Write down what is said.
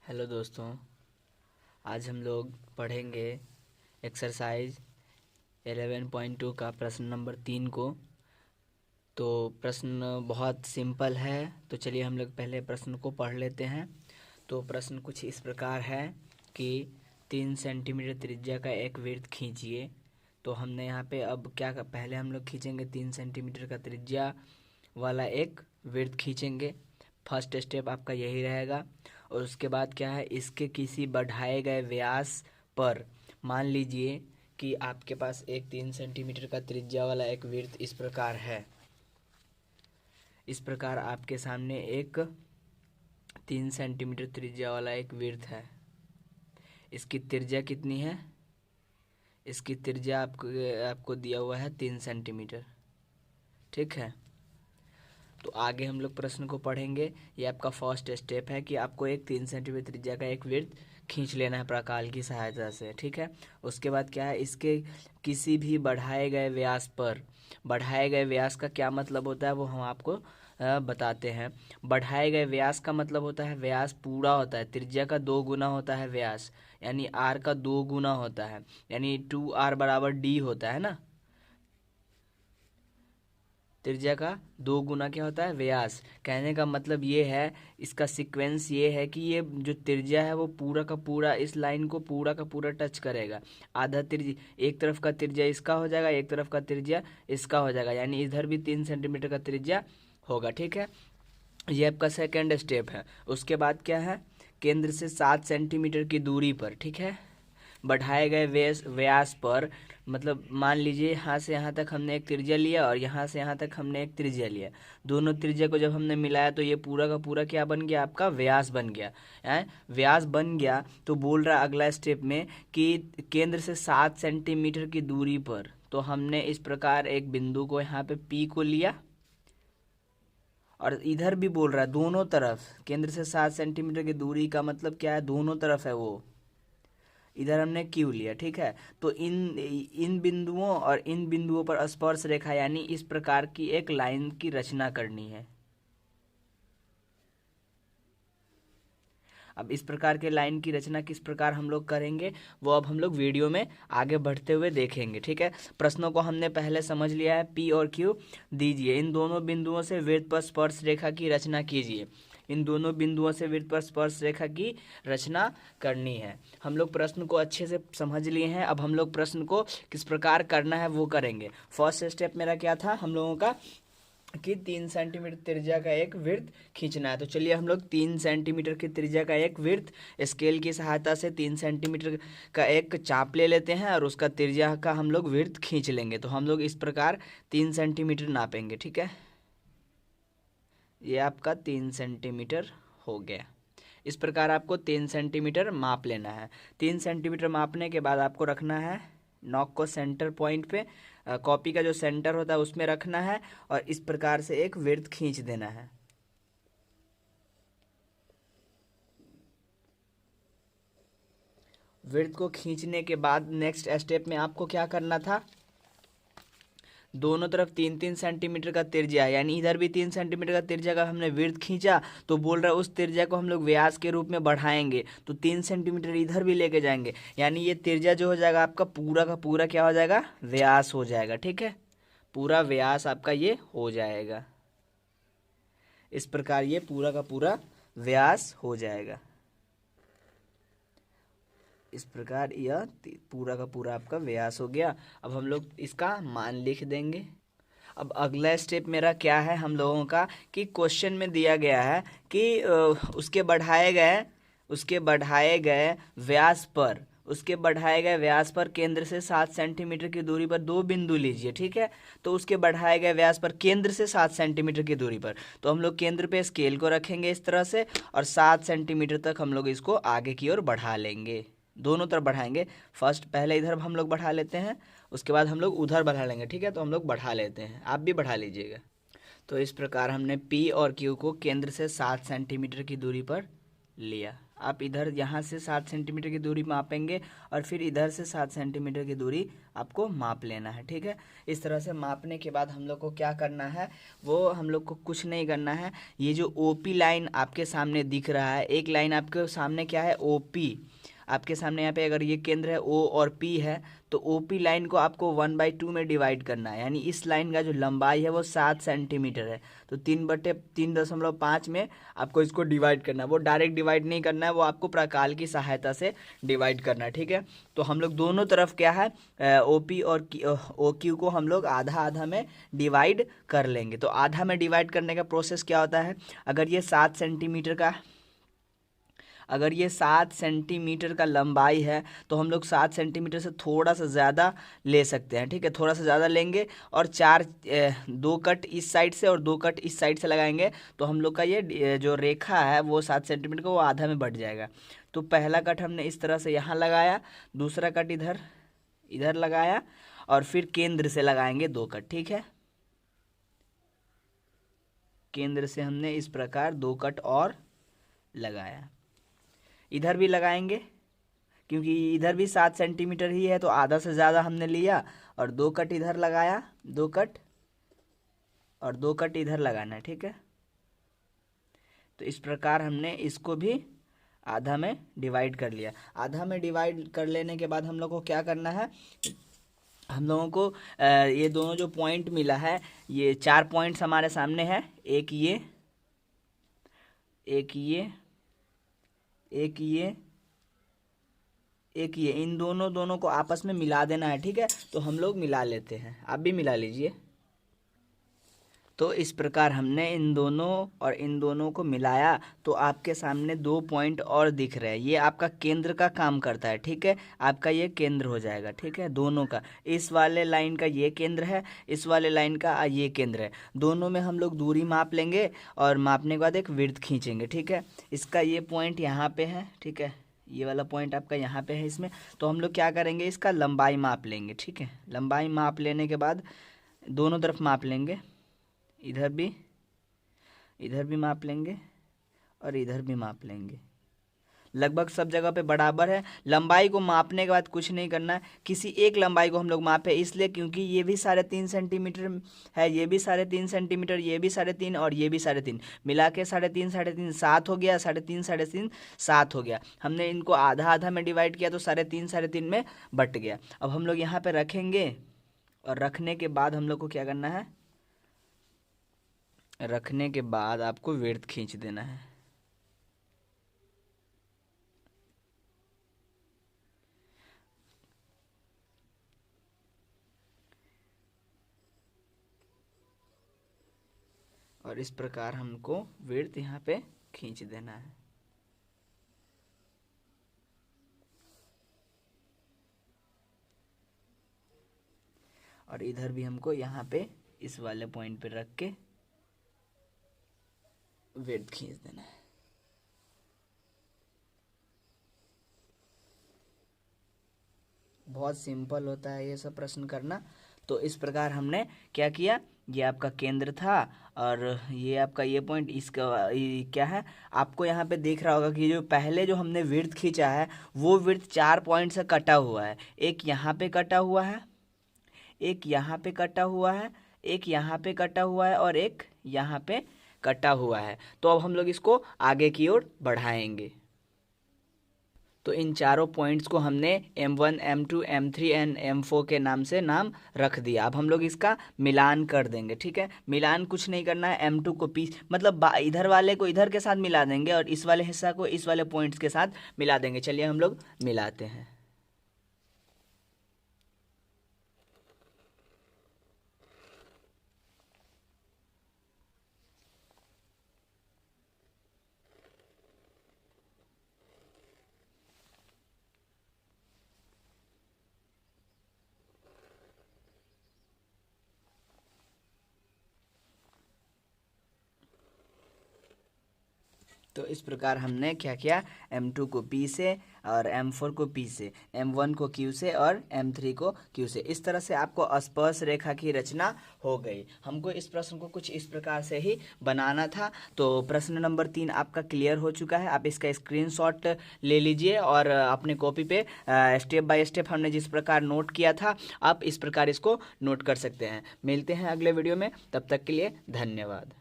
Hello दोस्तों, आज हम लोग पढ़ेंगे एक्सरसाइज 11.2 का प्रश्न नंबर 3 को। तो प्रश्न बहुत सिंपल है, तो चलिए हम लोग पहले प्रश्न को पढ़ लेते हैं। तो प्रश्न कुछ इस प्रकार है कि 3 सेंटीमीटर त्रिज्या का एक वृत्त खींचिए। तो हमने यहाँ पे अब पहले हम लोग खींचेंगे 3 सेंटीमीटर का त्रिज्या वाला एक वृत्त खींचेंगे। फर्स्ट स्टेप आपका यही रहेगा। और उसके बाद क्या है, इसके किसी बढ़ाए गए व्यास पर मान लीजिए कि आपके पास एक 3 सेंटीमीटर का त्रिज्या वाला एक वृत्त इस प्रकार है। इस प्रकार आपके सामने एक 3 सेंटीमीटर त्रिज्या वाला एक वृत्त है। इसकी त्रिज्या कितनी है? इसकी त्रिज्या आपको दिया हुआ है 3 सेंटीमीटर। ठीक है, तो आगे हम लोग प्रश्न को पढ़ेंगे। ये आपका फर्स्ट स्टेप है कि आपको एक 3 सेंटीमीटर त्रिज्या का एक वृत्त खींच लेना है प्रकाल की सहायता से। ठीक है, उसके बाद क्या है, इसके किसी भी बढ़ाए गए व्यास पर, बढ़ाए गए व्यास का क्या मतलब होता है वो हम आपको बताते हैं। बढ़ाए गए व्यास का मतलब होता है, व्यास पूरा होता है, त्रिज्या का 2 गुना होता है व्यास, यानी आर का 2 गुना होता है, यानी 2r बराबर डी होता है ना। त्रिज्या का 2 गुना क्या होता है? व्यास। कहने का मतलब ये है, इसका सीक्वेंस ये है कि ये जो त्रिज्या है वो पूरा का पूरा इस लाइन को पूरा का पूरा टच करेगा। आधा त्रिज्या, एक तरफ का त्रिज्या इसका हो जाएगा, एक तरफ का त्रिज्या इसका हो जाएगा, यानी इधर भी 3 सेंटीमीटर का त्रिज्या होगा। ठीक है, ये आपका सेकेंड स्टेप है। उसके बाद क्या है, केंद्र से 7 सेंटीमीटर की दूरी पर, ठीक है, बढ़ाए गए व्यास पर, मतलब मान लीजिए यहाँ से यहाँ तक हमने एक त्रिज्या लिया और यहाँ से यहाँ तक हमने एक त्रिज्या लिया। दोनों त्रिज्या को जब हमने मिलाया तो ये पूरा का पूरा क्या बन गया? आपका व्यास बन गया है। व्यास बन गया तो बोल रहा अगला स्टेप में कि केंद्र से 7 सेंटीमीटर की दूरी पर, तो हमने इस प्रकार एक बिंदु को यहाँ पे पी को लिया, और इधर भी बोल रहा है दोनों तरफ केंद्र से 7 सेंटीमीटर की दूरी का मतलब क्या है? दोनों तरफ है वो, इधर हमने क्यू लिया। ठीक है, तो इन इन बिंदुओं और इन बिंदुओं पर स्पर्श रेखा यानी इस प्रकार की एक लाइन की रचना करनी है। अब इस प्रकार के लाइन की रचना किस प्रकार हम लोग करेंगे वो अब हम लोग वीडियो में आगे बढ़ते हुए देखेंगे। ठीक है, प्रश्नों को हमने पहले समझ लिया है। पी और क्यू दीजिए, इन दोनों बिंदुओं से वृत्त पर स्पर्श रेखा की रचना कीजिए। इन दोनों बिंदुओं से वृत्त पर स्पर्श रेखा की रचना करनी है। हम लोग प्रश्न को अच्छे से समझ लिए हैं, अब हम लोग प्रश्न को किस प्रकार करना है वो करेंगे। फर्स्ट स्टेप मेरा क्या था हम लोगों का कि 3 सेंटीमीटर त्रिज्या का एक वृत्त खींचना है। तो चलिए हम लोग 3 सेंटीमीटर की त्रिज्या का एक वृत्त स्केल की सहायता से 3 सेंटीमीटर का एक चाप ले लेते हैं और उसका त्रिज्या का हम लोग वृत्त खींच लेंगे। तो हम लोग इस प्रकार 3 सेंटीमीटर नापेंगे। ठीक है, ये आपका 3 सेंटीमीटर हो गया। इस प्रकार आपको 3 सेंटीमीटर माप लेना है। 3 सेंटीमीटर मापने के बाद आपको रखना है नॉक को सेंटर पॉइंट पे, कॉपी का जो सेंटर होता है उसमें रखना है, और इस प्रकार से एक वृत्त खींच देना है। वृत्त को खींचने के बाद नेक्स्ट स्टेप में आपको क्या करना था, दोनों तरफ 3-3 सेंटीमीटर का त्रिज्या, यानी इधर भी 3 सेंटीमीटर का त्रिज्या का हमने वृत्त खींचा, तो बोल रहा है उस त्रिज्या को हम लोग व्यास के रूप में बढ़ाएंगे, तो 3 सेंटीमीटर इधर भी लेके जाएंगे, यानी ये त्रिज्या जो हो जाएगा आपका पूरा का पूरा क्या हो जाएगा? व्यास हो जाएगा। ठीक है, पूरा व्यास आपका ये हो जाएगा। इस प्रकार ये पूरा का पूरा व्यास हो जाएगा। इस प्रकार यह पूरा का पूरा आपका व्यास हो गया। अब हम लोग इसका मान लिख देंगे। अब अगला स्टेप मेरा क्या है हम लोगों का, कि क्वेश्चन में दिया गया है कि उसके बढ़ाए गए व्यास पर, उसके बढ़ाए गए व्यास पर केंद्र से 7 सेंटीमीटर की दूरी पर 2 बिंदु लीजिए। ठीक है, तो उसके बढ़ाए गए व्यास पर केंद्र से 7 सेंटीमीटर की दूरी पर, तो हम लोग केंद्र पे स्केल को रखेंगे इस तरह से, और 7 सेंटीमीटर तक हम लोग इसको आगे की ओर बढ़ा लेंगे। दोनों तरफ बढ़ाएंगे, फर्स्ट पहले इधर हम लोग बढ़ा लेते हैं, उसके बाद हम लोग उधर बढ़ा लेंगे। ठीक है, तो हम लोग बढ़ा लेते हैं, आप भी बढ़ा लीजिएगा। तो इस प्रकार हमने P और Q को केंद्र से 7 सेंटीमीटर की दूरी पर लिया। आप इधर यहाँ से 7 सेंटीमीटर की दूरी मापेंगे और फिर इधर से 7 सेंटीमीटर की दूरी आपको माप लेना है, ठीक है। इस तरह से मापने के बाद हम लोग को क्या करना है, वो हम लोग को कुछ नहीं करना है। ये जो ओपी लाइन आपके सामने दिख रहा है, एक लाइन आपके सामने क्या है, ओपी आपके सामने यहाँ पे अगर ये केंद्र है ओ और पी है, तो ओपी लाइन को आपको 1/2 में डिवाइड करना है। यानी इस लाइन का जो लंबाई है वो 7 सेंटीमीटर है, तो 3/3.5 में आपको इसको डिवाइड करना है। वो डायरेक्ट डिवाइड नहीं करना है, वो आपको प्रकार की सहायता से डिवाइड करना है, ठीक है। तो हम लोग दोनों तरफ क्या है, ओ पी और ओ क्यू को हम लोग आधा आधा में डिवाइड कर लेंगे। तो आधा में डिवाइड करने का प्रोसेस क्या होता है, अगर ये 7 सेंटीमीटर का लंबाई है तो हम लोग 7 सेंटीमीटर से थोड़ा सा ज़्यादा ले सकते हैं, ठीक है। थोड़ा सा ज़्यादा लेंगे और 2 कट इस साइड से और 2 कट इस साइड से लगाएंगे, तो हम लोग का ये जो रेखा है वो 7 सेंटीमीटर का वो आधा में बढ़ जाएगा। तो पहला कट हमने इस तरह से यहाँ लगाया, दूसरा कट इधर इधर लगाया और फिर केंद्र से लगाएंगे 2 कट, ठीक है। केंद्र से हमने इस प्रकार 2 कट और लगाया। इधर भी लगाएंगे क्योंकि इधर भी 7 सेंटीमीटर ही है, तो आधा से ज़्यादा हमने लिया और 2 कट इधर लगाया, 2 कट और 2 कट इधर लगाना है, ठीक है। तो इस प्रकार हमने इसको भी आधा में डिवाइड कर लिया। आधा में डिवाइड कर लेने के बाद हम लोग को क्या करना है, हम लोगों को ये दोनों जो पॉइंट मिला है, ये 4 पॉइंट्स हमारे सामने है, एक ये एक ये एक ये एक ये, इन दोनों को आपस में मिला देना है, ठीक है। तो हम लोग मिला लेते हैं, आप भी मिला लीजिए। तो इस प्रकार हमने इन दोनों और इन दोनों को मिलाया, तो आपके सामने 2 पॉइंट और दिख रहे हैं। ये आपका केंद्र का काम करता है, ठीक है। आपका ये केंद्र हो जाएगा, ठीक है, दोनों का। इस वाले लाइन का ये केंद्र है, इस वाले लाइन का ये केंद्र है। दोनों में हम लोग दूरी माप लेंगे और मापने के बाद एक वृत्त खींचेंगे, ठीक है। इसका ये पॉइंट यहाँ पे है, ठीक है, ये वाला पॉइंट आपका यहाँ पे है इसमें। तो हम लोग क्या करेंगे, इसका लंबाई माप लेंगे, ठीक है। लंबाई माप लेने के बाद दोनों तरफ माप लेंगे, इधर भी माप लेंगे और इधर भी माप लेंगे। लगभग सब जगह पे बराबर है। लंबाई को मापने के बाद कुछ नहीं करना है, किसी एक लंबाई को हम लोग मापे इसलिए क्योंकि ये भी 3.5 सेंटीमीटर है, ये भी 3.5 सेंटीमीटर, ये भी 3.5 और ये भी 3.5, मिला के 3.5 7 हो गया, 3.5 7 हो गया। हमने इनको आधा आधा में डिवाइड किया तो 3.5 में बट गया। अब हम लोग यहाँ पे रखेंगे और रखने के बाद हम लोग को क्या करना है, रखने के बाद आपको वृत्त खींच देना है। और इस प्रकार हमको वृत्त यहाँ पे खींच देना है। और इधर भी हमको यहाँ पे इस वाले पॉइंट पे रख के वृत्त खींच देना है। बहुत सिंपल होता है ये सब प्रश्न करना। तो इस प्रकार हमने क्या किया, ये आपका केंद्र था और ये आपका ये पॉइंट, इसका ये क्या है, आपको यहाँ पे देख रहा होगा कि जो पहले जो हमने वृत्त खींचा है वो वृत्त 4 पॉइंट से कटा हुआ है। एक यहाँ पे कटा हुआ है, एक यहाँ पे कटा हुआ है, एक यहाँ पे कटा हुआ है और एक यहाँ पे कटा हुआ है। तो अब हम लोग इसको आगे की ओर बढ़ाएंगे। तो इन चारों पॉइंट्स को हमने M1, M2, M3 and M4 के नाम से नाम रख दिया। अब हम लोग इसका मिलान कर देंगे, ठीक है। मिलान कुछ नहीं करना है, M2 को मतलब इधर वाले को इधर के साथ मिला देंगे और इस वाले हिस्सा को इस वाले पॉइंट्स के साथ मिला देंगे। चलिए हम लोग मिलाते हैं। तो इस प्रकार हमने क्या किया, M2 को P से और M4 को P से, M1 को Q से और M3 को Q से। इस तरह से आपको स्पर्श रेखा की रचना हो गई। हमको इस प्रश्न को कुछ इस प्रकार से ही बनाना था। तो प्रश्न नंबर 3 आपका क्लियर हो चुका है। आप इसका स्क्रीनशॉट ले लीजिए और अपने कॉपी पे स्टेप बाय स्टेप हमने जिस प्रकार नोट किया था आप इस प्रकार इसको नोट कर सकते हैं। मिलते हैं अगले वीडियो में, तब तक के लिए धन्यवाद।